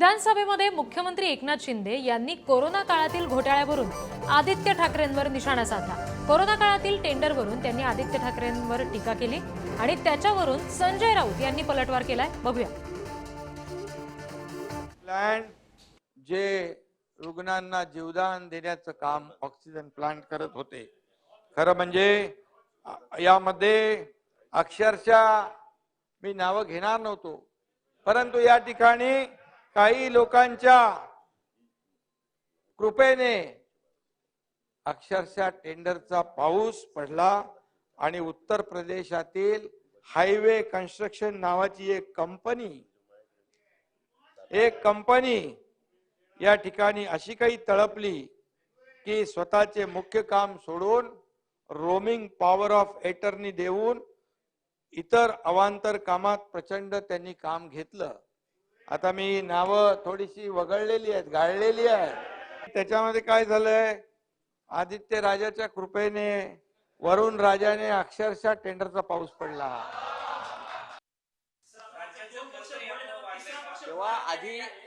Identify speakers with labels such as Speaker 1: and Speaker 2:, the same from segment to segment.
Speaker 1: विधानसभेमध्ये मुख्यमंत्री एकनाथ शिंदे यांनी कोरोना काळातील घोटाळ्यावरून आदित्य ठाकरेंवर निशाणा साधला। कोरोना काळातील टेंडरवरून त्यांनी आदित्य ठाकरेंवर टीका केली आणि त्याच्यावरून संजय राऊत यांनी पलटवार केलाय। बघूया।
Speaker 2: प्लांट जे रुग्णांना जीवदान देण्याचं काम ऑक्सिजन प्लांट करत होते, खरं म्हणजे यामध्ये अक्षरशः मी नाव घेणार नव्हतो, परंतु या ठिकाणी काही लोकांच्या कृपेने अक्षरशः टेंडरचा पाऊस पडला आणि उत्तर प्रदेशातील हायवे कन्स्ट्रक्शन नावाची एक कंपनी या ठिकाणी अशी काही तळपली की स्वतःचे मुख्य काम सोडून रोमिंग पॉवर ऑफ एटर्नी देऊन इतर अवांतर कामात प्रचंड त्यांनी काम घेतलं। आता मी नाव थोडीशी वगळलेली आहेत, गाळलेली आहेत। त्याच्यामध्ये काय झालंय, आदित्य राजाच्या कृपेने वरुण राजाने अक्षरशः टेंडरचा पाऊस पडला।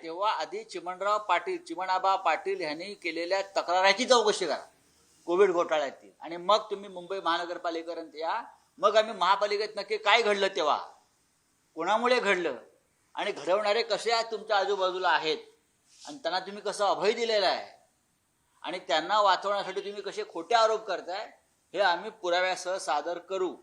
Speaker 3: तेव्हा आधी चिमणाबा पाटील यांनी केलेल्या तक्राराची चौकशी करा कोविड घोटाळ्यातील, आणि मग तुम्ही मुंबई महानगरपालिकेपर्यंत या। मग आम्ही महापालिकेत नक्की काय घडलं, तेव्हा कोणामुळे घडलं आणि घडवणारे कसे आहेत तुमच्या आजूबाजूला आहेत, आणि त्यांना तुम्ही कसं अभय दिलेलं आहे आणि त्यांना वाचवण्यासाठी तुम्ही कसे खोटे आरोप करताय, हे आम्ही पुराव्यासह सादर करू।